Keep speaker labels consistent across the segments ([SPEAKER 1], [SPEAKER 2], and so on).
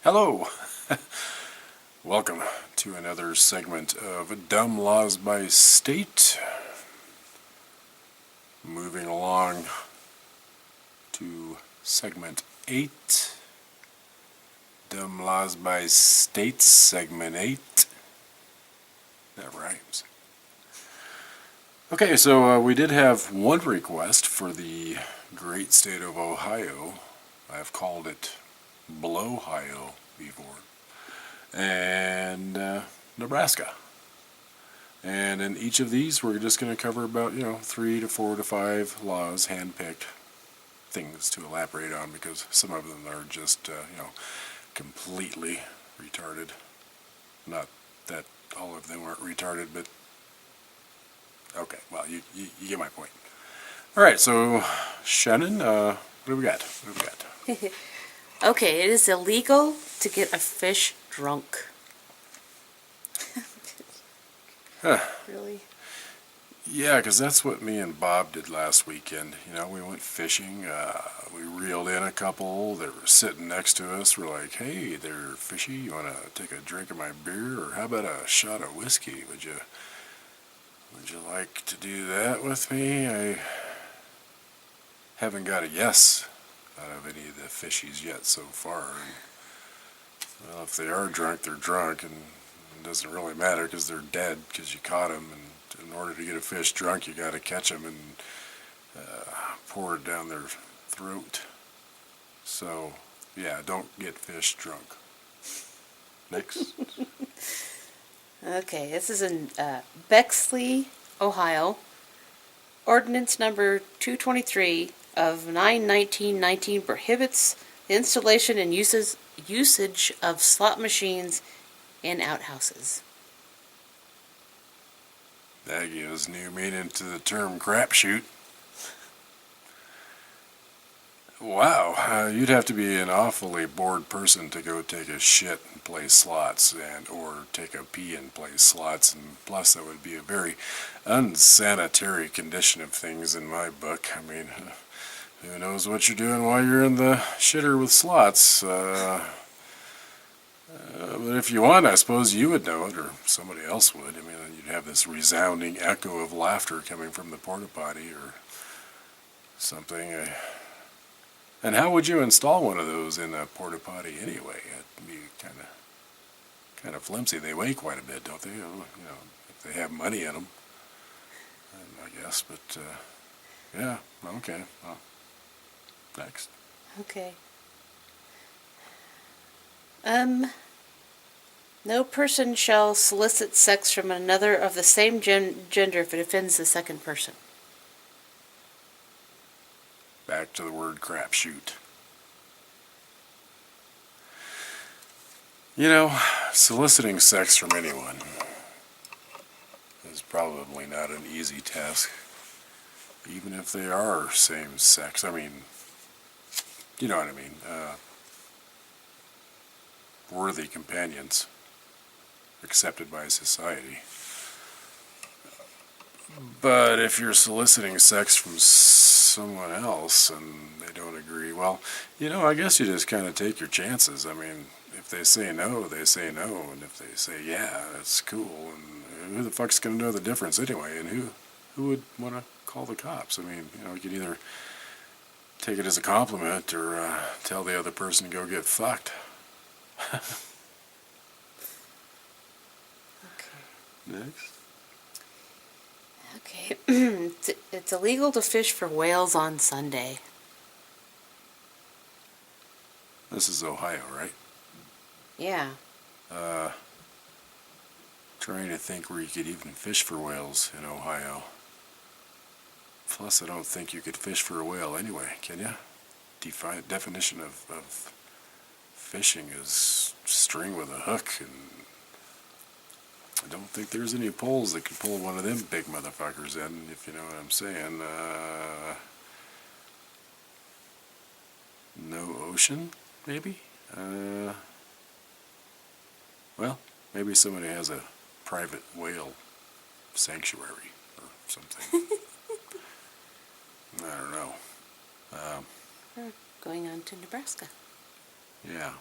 [SPEAKER 1] Hello! Welcome to another segment of Dumb Laws by State. Moving along to segment 8. Dumb Laws by State, segment 8. That rhymes. Okay, so we did have one request for the great state of Ohio. I've called it Blowhio before. And Nebraska. And in each of these, we're just going to cover about, 3 to 4 to 5 laws, hand-picked things to elaborate on, because some of them are just, completely retarded. Not that all of them aren't retarded, but okay, well, you get my point. All right, so Shannon, what do we got?
[SPEAKER 2] Okay, it is illegal to get a fish drunk.
[SPEAKER 1] Huh.
[SPEAKER 2] Really?
[SPEAKER 1] Yeah, because that's what me and Bob did last weekend. We went fishing. We reeled in a couple that were sitting next to us. We're like, hey, they're fishy. You want to take a drink of my beer? Or how about a shot of whiskey? Would you like to do that with me? I haven't got a yes out of any of the fishies yet so far. And, well, if they are drunk, they're drunk, and it doesn't really matter because they're dead because you caught them. And in order to get a fish drunk, you got to catch them and pour it down their throat. So, yeah, don't get fish drunk. Next.
[SPEAKER 2] Okay, this is in Bexley, Ohio. Ordinance number 223 of 9/19/19 prohibits the installation and usage of slot machines in outhouses.
[SPEAKER 1] That gives new meaning to the term crapshoot. Wow, you'd have to be an awfully bored person to go take a shit and play slots, or take a pee and play slots, and plus that would be a very unsanitary condition of things in my book. I mean, who knows what you're doing while you're in the shitter with slots? But if you want, I suppose you would know it, or somebody else would. I mean, you'd have this resounding echo of laughter coming from the porta potty or something. And how would you install one of those in a porta potty anyway? It'd be kind of flimsy. They weigh quite a bit, don't they? If they have money in them, I guess. But yeah, okay. Well, next.
[SPEAKER 2] Okay. No person shall solicit sex from another of the same gender if it offends the second person.
[SPEAKER 1] Back to the word crapshoot. Soliciting sex from anyone is probably not an easy task, even if they are same sex. I mean, you know what I mean. Worthy companions, accepted by society. But if you're soliciting sex from someone else and they don't agree, well, I guess you just kind of take your chances. I mean, if they say no, they say no, and if they say yeah, that's cool. And who the fuck's gonna know the difference anyway? And who would want to call the cops? I mean, you could either take it as a compliment or tell the other person to go get fucked.
[SPEAKER 2] Okay.
[SPEAKER 1] Next.
[SPEAKER 2] Okay. It's illegal to fish for whales on Sunday.
[SPEAKER 1] This is Ohio, right?
[SPEAKER 2] Yeah.
[SPEAKER 1] Trying to think where you could even fish for whales in Ohio. Plus, I don't think you could fish for a whale anyway, can you? Definition of fishing is string with a hook, and I don't think there's any poles that could pull one of them big motherfuckers in, if you know what I'm saying. No ocean, maybe? Well, maybe somebody has a private whale sanctuary or something. I don't know.
[SPEAKER 2] We're going on to Nebraska.
[SPEAKER 1] Yeah.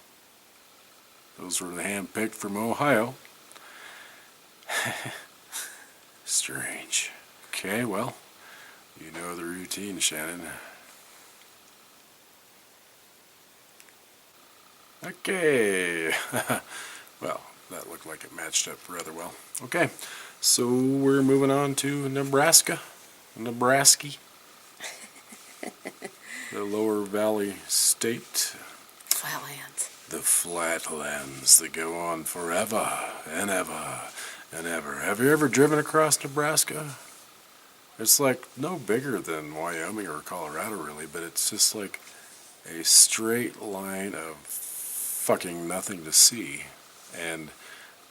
[SPEAKER 1] Those were hand-picked from Ohio. Strange. Okay, well, you know the routine, Shannon. Okay. Well, that looked like it matched up rather well. Okay, so we're moving on to Nebraska. Nebraska. The Lower Valley State.
[SPEAKER 2] Flatlands.
[SPEAKER 1] The flatlands that go on forever and ever and ever. Have you ever driven across Nebraska? It's like no bigger than Wyoming or Colorado, really, but it's just like a straight line of fucking nothing to see. And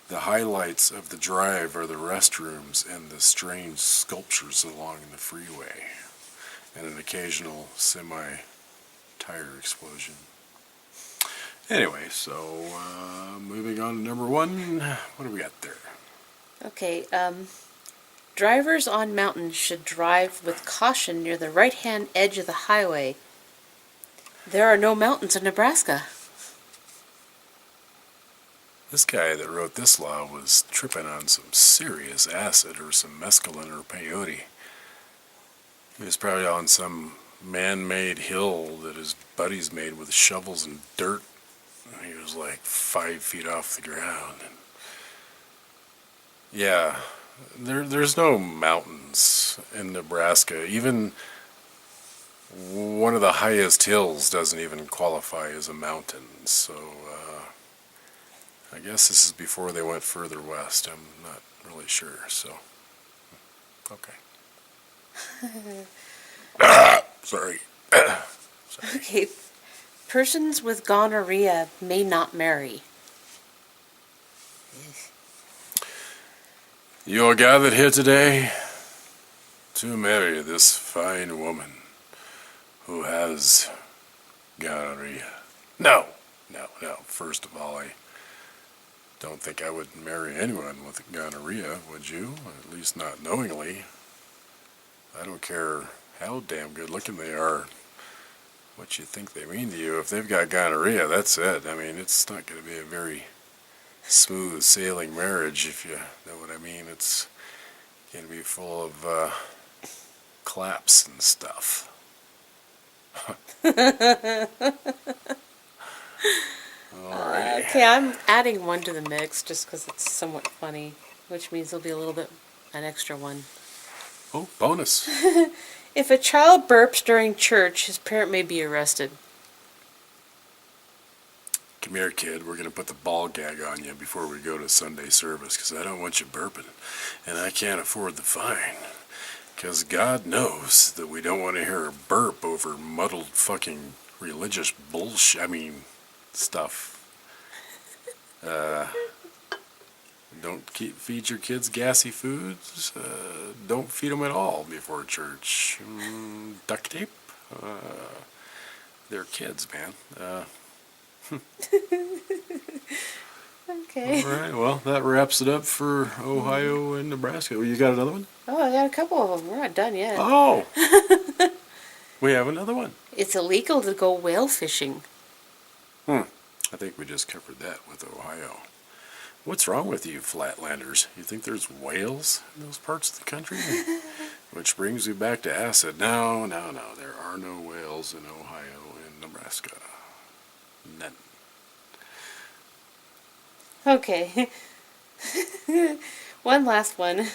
[SPEAKER 1] the highlights of the drive are the restrooms and the strange sculptures along the freeway, and an occasional semi-tire explosion. Anyway, so moving on to number one. What do we got there?
[SPEAKER 2] Okay, drivers on mountains should drive with caution near the right-hand edge of the highway. There are no mountains in Nebraska.
[SPEAKER 1] This guy that wrote this law was tripping on some serious acid or some mescaline or peyote. He was probably on some man-made hill that his buddies made with shovels and dirt. He was like 5 feet off the ground. And yeah, there's no mountains in Nebraska. Even one of the highest hills doesn't even qualify as a mountain. So I guess this is before they went further west. I'm not really sure. So okay. Sorry.
[SPEAKER 2] Okay, persons with gonorrhea may not marry.
[SPEAKER 1] You are gathered here today to marry this fine woman who has gonorrhea. No. First of all, I don't think I would marry anyone with gonorrhea, would you? At least not knowingly. I don't care how damn good looking they are, what you think they mean to you. If they've got gonorrhea, that's it. I mean, it's not going to be a very smooth sailing marriage, if you know what I mean. It's going to be full of claps and stuff. Alrighty.
[SPEAKER 2] Okay, I'm adding one to the mix just because it's somewhat funny, which means there'll be a little bit an extra one.
[SPEAKER 1] Oh, bonus.
[SPEAKER 2] If a child burps during church, his parent may be arrested.
[SPEAKER 1] Come here, kid. We're going to put the ball gag on you before we go to Sunday service, because I don't want you burping, and I can't afford the fine. Because God knows that we don't want to hear a burp over muddled fucking religious bullshit. I mean, stuff. Don't feed your kids gassy foods. Don't feed them at all before church. Duct tape. They're kids, man.
[SPEAKER 2] Okay.
[SPEAKER 1] All right. Well, that wraps it up for Ohio and Nebraska. Well, you got another one?
[SPEAKER 2] Oh, I got a couple of them. We're not done yet.
[SPEAKER 1] Oh. We have another one.
[SPEAKER 2] It's illegal to go whale fishing.
[SPEAKER 1] I think we just covered that with Ohio. What's wrong with you, Flatlanders? You think there's whales in those parts of the country? Which brings me back to acid. No. There are no whales in Ohio and Nebraska. None.
[SPEAKER 2] Okay. One last one.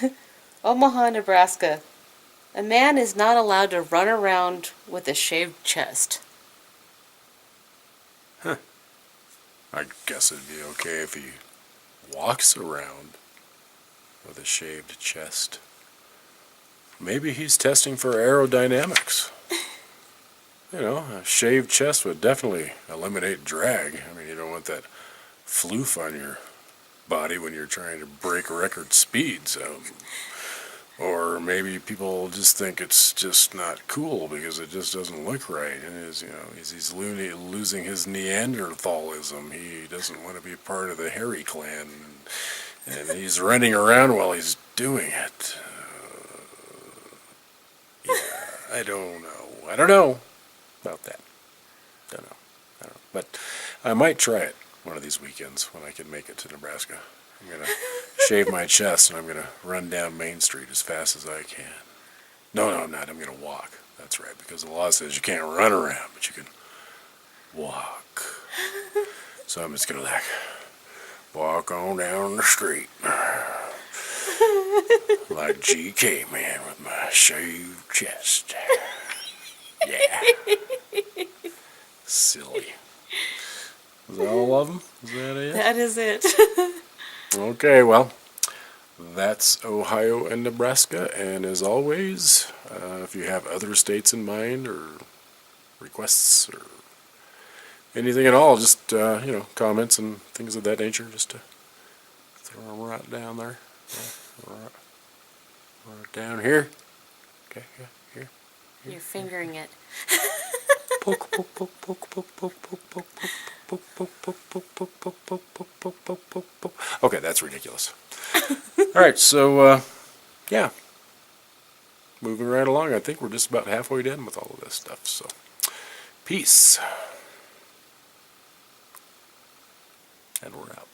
[SPEAKER 2] Omaha, Nebraska. A man is not allowed to run around with a shaved chest.
[SPEAKER 1] I guess it'd be okay if he walks around with a shaved chest. Maybe he's testing for aerodynamics. You know, a shaved chest would definitely eliminate drag. I mean, you don't want that floof on your body when you're trying to break record speeds. Or maybe people just think it's just not cool because it just doesn't look right. And he's losing his Neanderthalism. He doesn't want to be part of the hairy clan. And he's running around while he's doing it. Yeah, I don't know about that. Don't know. But I might try it. one of these weekends when I can make it to Nebraska. I'm going to shave my chest and I'm going to run down Main Street as fast as I can. No, I'm not. I'm going to walk. That's right, because the law says you can't run around, but you can walk. So I'm just going to like walk on down the street like GK, man, with my shaved chest. Yeah. Silly. Is that all of them? Is that it?
[SPEAKER 2] That is it.
[SPEAKER 1] Okay, well, that's Ohio and Nebraska. And as always, if you have other states in mind or requests or anything at all, just, comments and things of that nature, just to throw them right down there. Right down here. Okay, yeah, here.
[SPEAKER 2] You're fingering it.
[SPEAKER 1] Poke, poke, poke, poke, poke, poke, poke, poke, poke, poke, poke, poke, poke, poke, poke, poke, poke, poke, poke, poke. Okay, that's ridiculous. All right, so yeah, moving right along. I think we're just about halfway done with all of this stuff. So, peace, and we're out.